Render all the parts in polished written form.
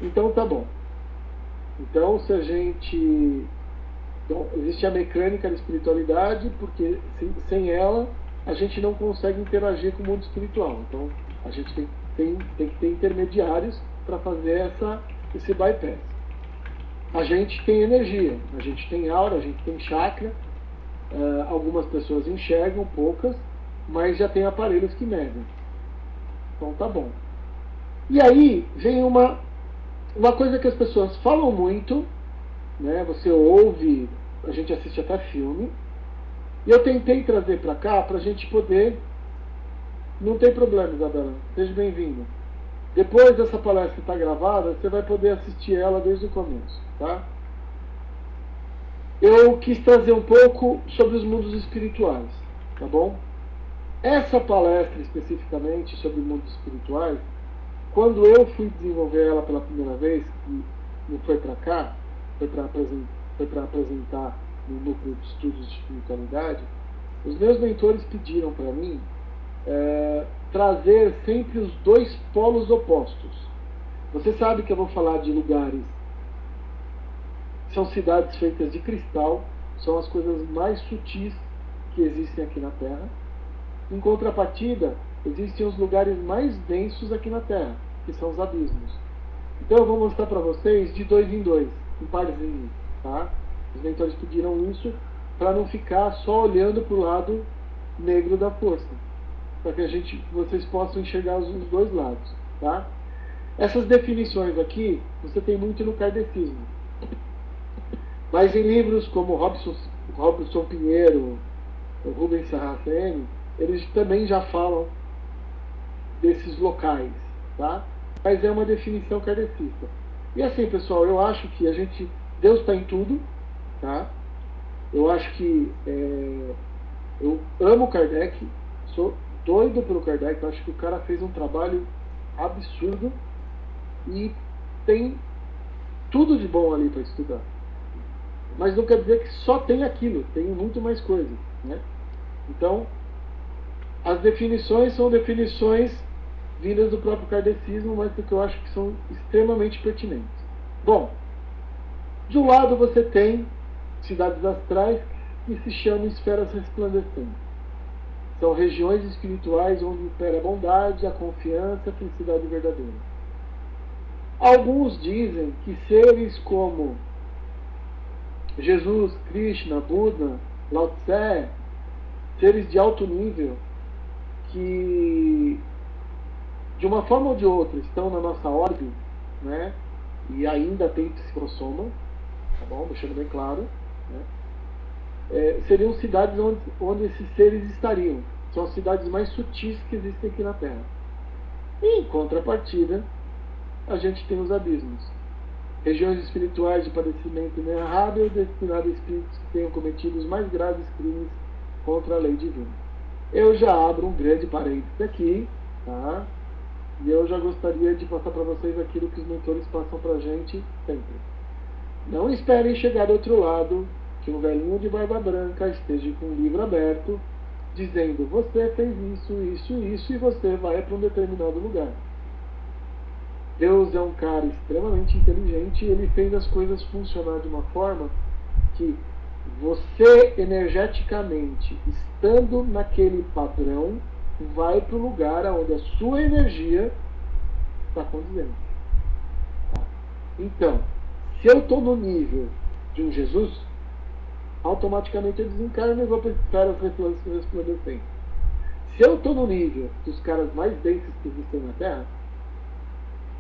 Então tá bom. Então se a gente... Então, existe a mecânica da espiritualidade, porque sem ela a gente não consegue interagir com o mundo espiritual. Então a gente tem que ter intermediários para fazer esse bypass. A gente tem energia, a gente tem aura, a gente tem chakra. Algumas pessoas enxergam, poucas, mas já tem aparelhos que medem. Então tá bom. E aí vem uma coisa que as pessoas falam muito, né? Você ouve, a gente assiste até filme, e eu tentei trazer para cá para a gente poder... Não tem problema, Isabela, seja bem-vinda. Depois dessa palestra estar gravada, você vai poder assistir ela desde o começo, tá? Eu quis trazer um pouco sobre os mundos espirituais, tá bom? Essa palestra especificamente sobre mundos espirituais, quando eu fui desenvolver ela pela primeira vez, e não foi para cá, foi para apresentar no núcleo de estudos de espiritualidade, os meus mentores pediram para mim trazer sempre os dois polos opostos. Você sabe que eu vou falar de lugares, são cidades feitas de cristal, são as coisas mais sutis que existem aqui na Terra. Em contrapartida, existem os lugares mais densos aqui na Terra, que são os abismos. Então eu vou mostrar para vocês de dois em dois, em parzinho, tá? Os mentores pediram isso para não ficar só olhando para o lado negro da força, para que vocês possam enxergar os dois lados, tá? Essas definições aqui você tem muito no kardecismo, mas em livros como Robson Pinheiro, Rubens Saraceni, eles também já falam desses locais, tá? Mas é uma definição kardecista. E assim, pessoal, eu acho que Deus está em tudo, tá? Eu acho que eu amo Kardec, sou doido pelo Kardec, eu acho que o cara fez um trabalho absurdo e tem tudo de bom ali para estudar. Mas não quer dizer que só tem aquilo, tem muito mais coisa, né? Então, as definições são definições vindas do próprio kardecismo, mas que eu acho que são extremamente pertinentes. Bom, de um lado você tem cidades astrais que se chamam esferas resplandecentes. São regiões espirituais onde impera a bondade, a confiança, a felicidade verdadeira. Alguns dizem que seres como Jesus, Krishna, Buda, Lao Tse, seres de alto nível, que de uma forma ou de outra estão na nossa órbita, né? E ainda tem psicossoma, tá bom? Deixando bem claro, né? Seriam cidades onde esses seres estariam. São as cidades mais sutis que existem aqui na Terra. E, em contrapartida, a gente tem os abismos. Regiões espirituais de padecimento inenarrável destinadas a espíritos que tenham cometido os mais graves crimes contra a lei divina. Eu já abro um grande parênteses aqui, tá? E eu já gostaria de passar para vocês aquilo que os mentores passam para a gente sempre. Não esperem chegar do outro lado, que um velhinho de barba branca esteja com um livro aberto, dizendo: você fez isso, isso, isso, e você vai para um determinado lugar. Deus é um cara extremamente inteligente e ele fez as coisas funcionar de uma forma que você, energeticamente, estando naquele padrão, vai para o lugar onde a sua energia está condizendo. Tá? Então, se eu estou no nível de um Jesus, automaticamente eu desencarno e vou para as esferas resplandecentes. Se eu estou no nível dos caras mais densos que existem na Terra,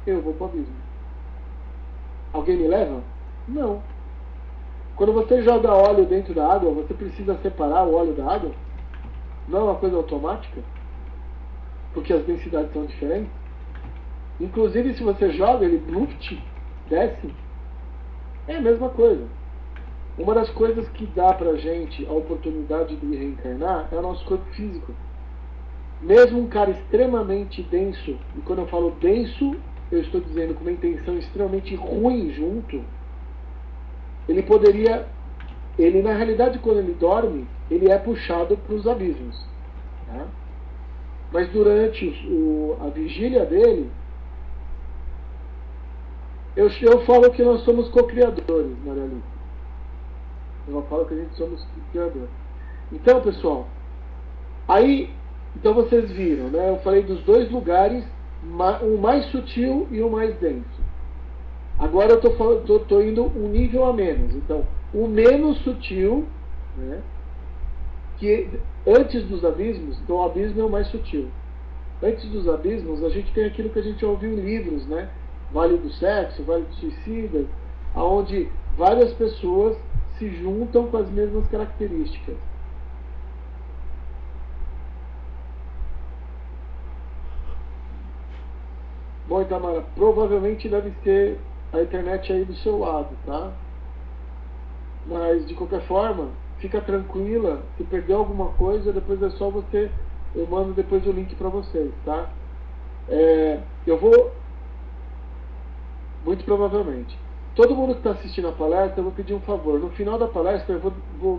eu vou para o abismo. Alguém me leva? Não. Quando você joga óleo dentro da água, você precisa separar o óleo da água? Não é uma coisa automática? Porque as densidades são diferentes? Inclusive, se você joga, ele bluft, desce. É a mesma coisa. Uma das coisas que dá pra gente a oportunidade de reencarnar é o nosso corpo físico. Mesmo um cara extremamente denso, e quando eu falo denso, eu estou dizendo com uma intenção extremamente ruim junto, ele na realidade, quando ele dorme, ele é puxado para os abismos. Tá? Mas durante a vigília dele, Eu falo que nós somos co-criadores, Maria Alice. Eu falo que a gente somos co-criadores. Então, pessoal, aí, então vocês viram, né? Eu falei dos dois lugares, o mais sutil e o mais denso. Agora eu tô indo um nível a menos. Então, o menos sutil, né? Que antes dos abismos, então o abismo é o mais sutil. Antes dos abismos, a gente tem aquilo que a gente já ouviu em livros, né? Vale do Sexo, Vale dos Suicidas, onde várias pessoas se juntam com as mesmas características. Bom, Itamara, provavelmente deve ser a internet aí do seu lado, tá? Mas, de qualquer forma, fica tranquila, se perder alguma coisa, depois é só você, eu mando depois o link para vocês, tá? Eu vou, muito provavelmente. Todo mundo que está assistindo a palestra, eu vou pedir um favor. No final da palestra,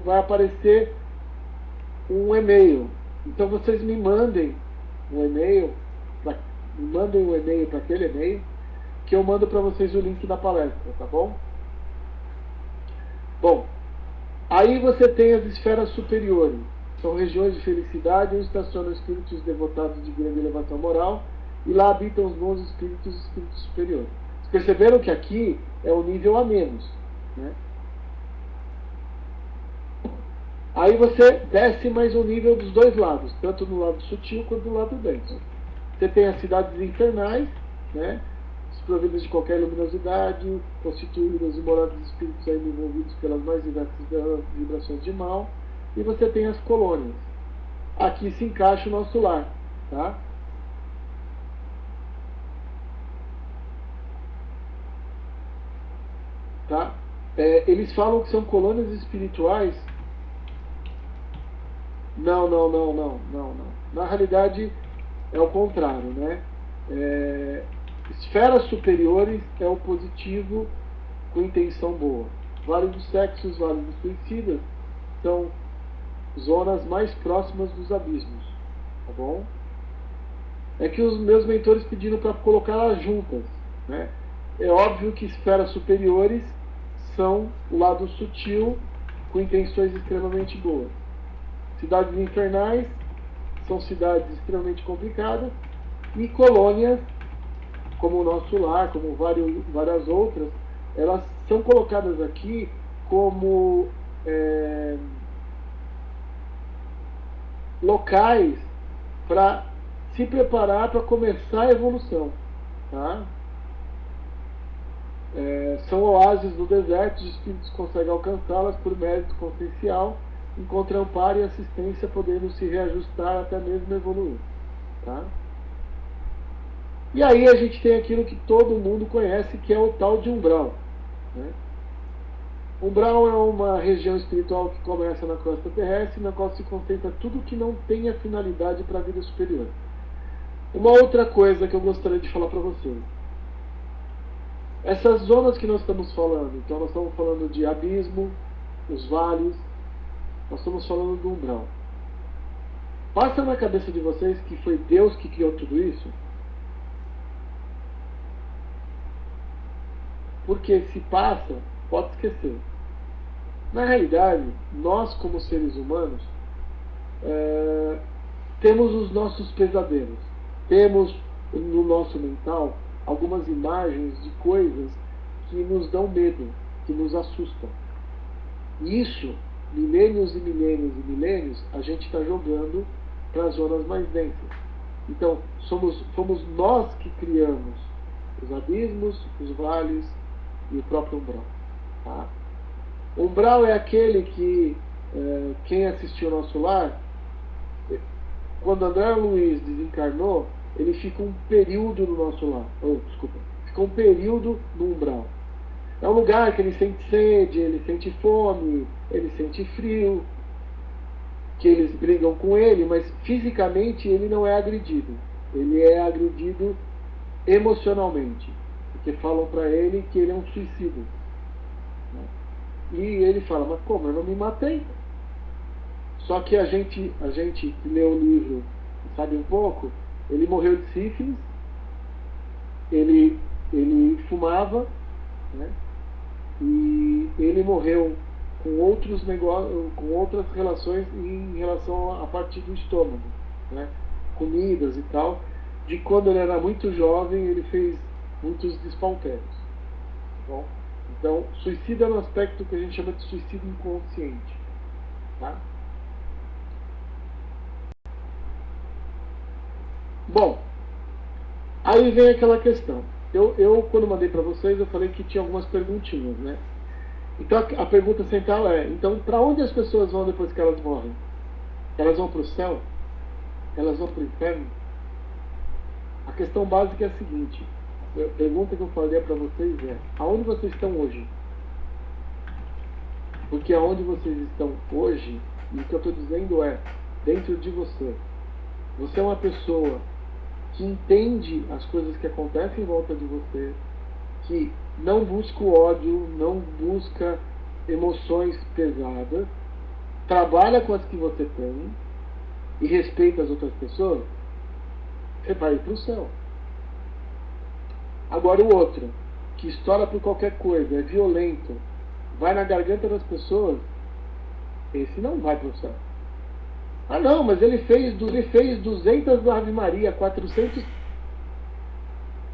vai aparecer um e-mail. Então, vocês me mandem um e-mail, me mandem um e-mail para aquele e-mail, que eu mando para vocês o link da palestra, tá bom? Bom, aí você tem as esferas superiores. São regiões de felicidade onde estacionam espíritos devotados de grande elevação moral, e lá habitam os bons espíritos e espíritos superiores. Vocês perceberam que aqui é o nível a menos, né? Aí você desce mais um nível dos dois lados, tanto no lado sutil quanto no lado denso. Você tem as cidades infernais, né? Desprovidas de qualquer luminosidade, constituídas e moradas de espíritos ainda envolvidos pelas mais diversas vibrações de mal. E você tem as colônias. Aqui se encaixa o nosso lar, tá? Tá? Eles falam que são colônias espirituais. Não. Na realidade, é o contrário, né? Esferas superiores é o positivo com intenção boa. Vale dos Sexos, Vale dos Suicidas são zonas mais próximas dos abismos, tá bom? É que os meus mentores pediram para colocar elas juntas, né? É óbvio que esferas superiores são o lado sutil com intenções extremamente boas. Cidades infernais são cidades extremamente complicadas, e colônias como o nosso lar, como várias outras, elas são colocadas aqui como locais para se preparar para começar a evolução, tá? São oásis do deserto, os espíritos conseguem alcançá-las por mérito consciencial, encontram amparo e assistência, podendo se reajustar até mesmo evoluir, tá? E aí a gente tem aquilo que todo mundo conhece, que é o tal de umbral, né? Umbral é uma região espiritual que começa na crosta terrestre, na qual se concentra tudo que não tenha finalidade para a vida superior. Uma outra coisa que eu gostaria de falar para vocês. Essas zonas que nós estamos falando, então nós estamos falando de abismo, os vales, nós estamos falando do umbral. Passa na cabeça de vocês que foi Deus que criou tudo isso? Porque se passa, pode esquecer. Na realidade, nós como seres humanos temos os nossos pesadelos. Temos no nosso mental algumas imagens de coisas que nos dão medo, que nos assustam. E isso, milênios e milênios e milênios, a gente está jogando para as zonas mais densas. Então, fomos nós que criamos os abismos, os vales e o próprio umbral. Tá? O umbral é aquele que, quem assistiu ao nosso lar, quando André Luiz desencarnou, ele fica um período no nosso lar. Fica um período no umbral. É um lugar que ele sente sede, ele sente fome, ele sente frio, que eles brigam com ele, mas fisicamente ele não é agredido. Ele é agredido emocionalmente, porque falam para ele que ele é um suicida. E ele fala, mas como? Eu não me matei. Só que a gente que lê o livro sabe um pouco, ele morreu de sífilis, ele fumava, né? E ele morreu com outros negócios, com outras relações em relação à parte do estômago, né? Comidas e tal. De quando ele era muito jovem, ele fez muitos despautérios. Tá bom? Então, suicídio é um aspecto que a gente chama de suicídio inconsciente. Tá? Bom, aí vem aquela questão. Eu quando mandei para vocês, eu falei que tinha algumas perguntinhas, né? Então a pergunta central é: então, para onde as pessoas vão depois que elas morrem? Elas vão para o céu? Elas vão para o inferno? A questão básica é a seguinte: a pergunta que eu falei para vocês é: aonde vocês estão hoje? Porque aonde vocês estão hoje, e o que eu estou dizendo é, dentro de você. Você é uma pessoa que entende as coisas que acontecem em volta de você, que não busca o ódio, não busca emoções pesadas, trabalha com as que você tem e respeita as outras pessoas, você vai ir para o céu. Agora o outro, que estoura por qualquer coisa, é violento, vai na garganta das pessoas, esse não vai para o céu. Ah não, mas ele fez 200 Ave Maria, 400...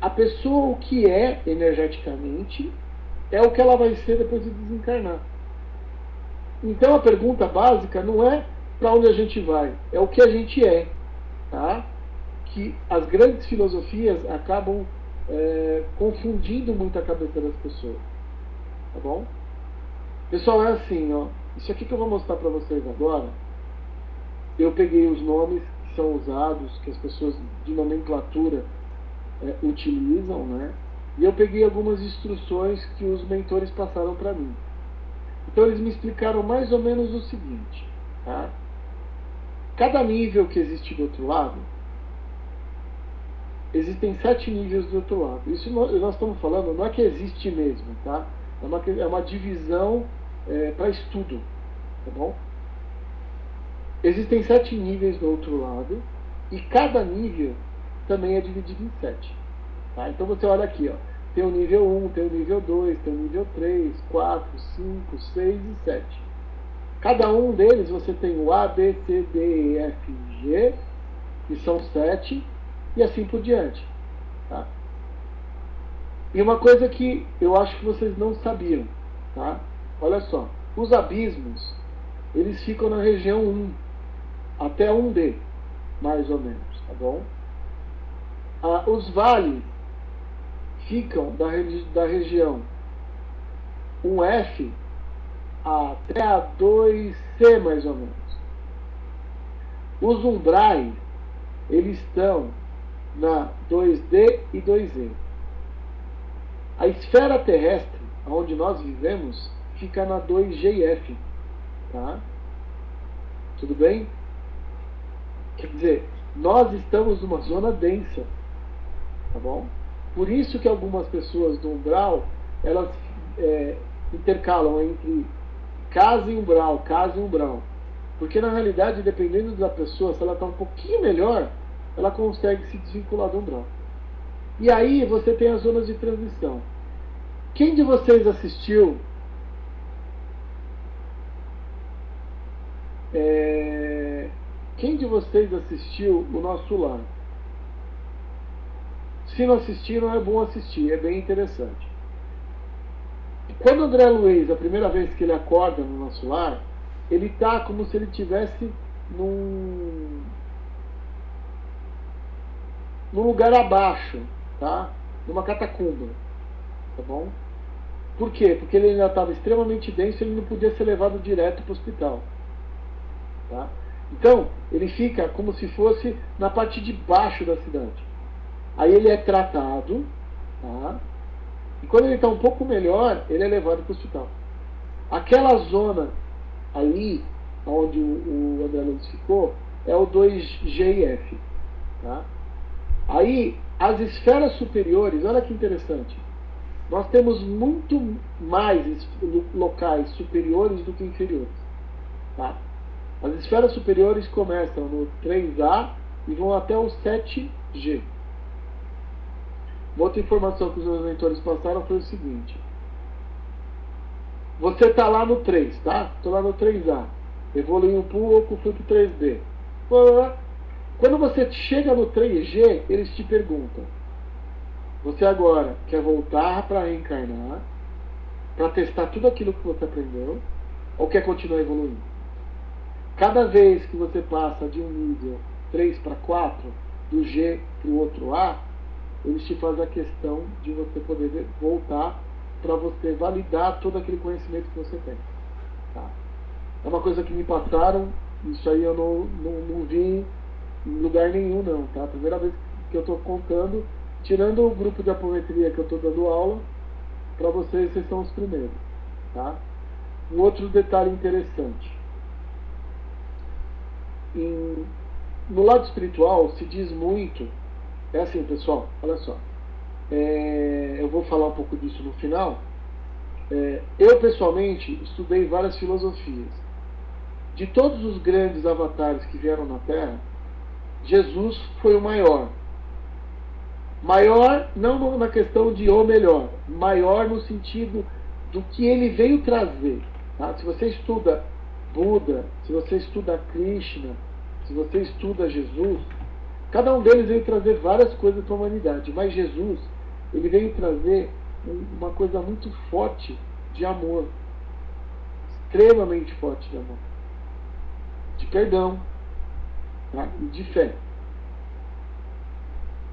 A pessoa o que é energeticamente é o que ela vai ser depois de desencarnar. Então a pergunta básica não é para onde a gente vai, é o que a gente é. Tá? Que as grandes filosofias acabam confundindo muito a cabeça das pessoas. Tá bom? Pessoal, é assim, ó. Isso aqui que eu vou mostrar para vocês agora, eu peguei os nomes que são usados, que as pessoas de nomenclatura utilizam, né? E eu peguei algumas instruções que os mentores passaram para mim. Então eles me explicaram mais ou menos o seguinte, tá? Cada nível que existe do outro lado, existem 7 níveis do outro lado. Isso nós estamos falando, não é que existe mesmo, tá? É uma divisão para estudo, tá bom? Existem 7 níveis do outro lado e cada nível também é dividido em 7. Tá? Então você olha aqui, ó, tem o nível 1, tem o nível 2, tem o nível 3, 4, 5, 6 e 7. Cada um deles você tem o A, B, C, D, E, F, G, que são 7, e assim por diante. Tá? E uma coisa que eu acho que vocês não sabiam, tá? Olha só, os abismos, eles ficam na região 1, até 1D, mais ou menos, tá bom? Os vales ficam da região 1F até a 2C, mais ou menos. Os umbrais, eles estão na 2D e 2E. A esfera terrestre, onde nós vivemos, fica na 2G e F. Tá? Tudo bem? Quer dizer, nós estamos numa zona densa. Tá bom? Por isso que algumas pessoas do umbral, elas intercalam entre casa e umbral. Porque na realidade, dependendo da pessoa, se ela está um pouquinho melhor, ela consegue se desvincular do umbral. E aí você tem as zonas de transição. Quem de vocês assistiu o Nosso Lar? Se não assistiram, é bom assistir, é bem interessante. Quando o André Luiz, a primeira vez que ele acorda no Nosso Lar, ele está como se ele estivesse num lugar abaixo, tá? Numa catacumba, tá bom? Por quê? Porque ele ainda estava extremamente denso e ele não podia ser levado direto para o hospital. Tá? Então, ele fica como se fosse na parte de baixo da cidade. Aí ele é tratado, tá? E quando ele está um pouco melhor, ele é levado para o hospital. Aquela zona ali, onde o André Luiz ficou, é o 2GF. Tá? Aí, as esferas superiores, olha que interessante. Nós temos muito mais locais superiores do que inferiores. Tá? As esferas superiores começam no 3A e vão até o 7G. Uma outra informação que os meus mentores passaram foi o seguinte: você está lá no 3, tá? Estou lá no 3A. Evolui um pouco, fui para o 3D. Quando você chega no 3G, eles te perguntam: você agora quer voltar para reencarnar, para testar tudo aquilo que você aprendeu, ou quer continuar evoluindo? Cada vez que você passa de um nível 3 para 4, do G para o outro A, eles te fazem a questão de você poder voltar para você validar todo aquele conhecimento que você tem. Tá? É uma coisa que me passaram, isso aí eu não vi em lugar nenhum não, tá? Primeira vez que eu estou contando, tirando o grupo de apometria que eu estou dando aula, para vocês são os primeiros, tá? Um outro detalhe interessante. No lado espiritual se diz muito, é assim pessoal, olha só, eu vou falar um pouco disso no final. Eu pessoalmente estudei várias filosofias. De todos os grandes avatares que vieram na Terra, Jesus foi o maior. Maior não na questão de o melhor, maior no sentido do que ele veio trazer. Tá? Se você estuda Buda, se você estuda Krishna, se você estuda Jesus, cada um deles veio trazer várias coisas para a humanidade, mas Jesus, ele veio trazer uma coisa muito forte de amor, extremamente forte de amor, de perdão, tá? E de fé.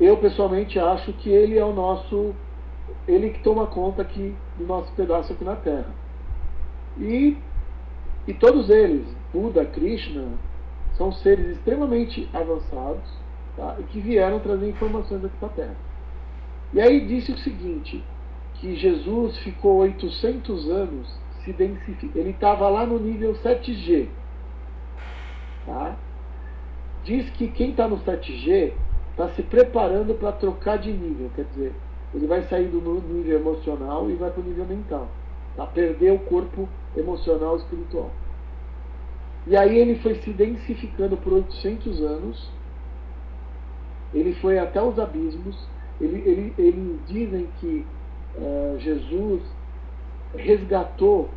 Eu pessoalmente acho que ele é o nosso, ele que toma conta aqui do nosso pedaço aqui na Terra. E todos eles, Buda, Krishna, são seres extremamente avançados, tá? E que vieram trazer informações aqui para a Terra. E aí disse o seguinte, que Jesus ficou 800 anos se densificando. Ele estava lá no nível 7G. Tá? Diz que quem está no 7G está se preparando para trocar de nível. Quer dizer, ele vai sair do nível emocional e vai para o nível mental. Tá? Perder o corpo emocional e espiritual. E aí ele foi se densificando por 800 anos. Ele foi até os abismos. Eles dizem que Jesus resgatou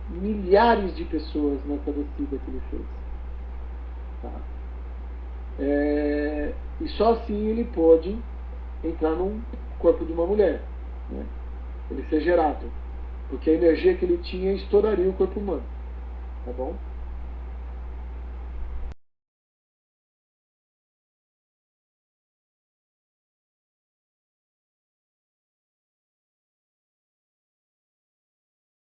milhares de pessoas nessa descida que ele fez. Tá? E só assim ele pôde entrar num corpo de uma mulher, né? Ele ser gerado, porque a energia que ele tinha estouraria o corpo humano, tá bom?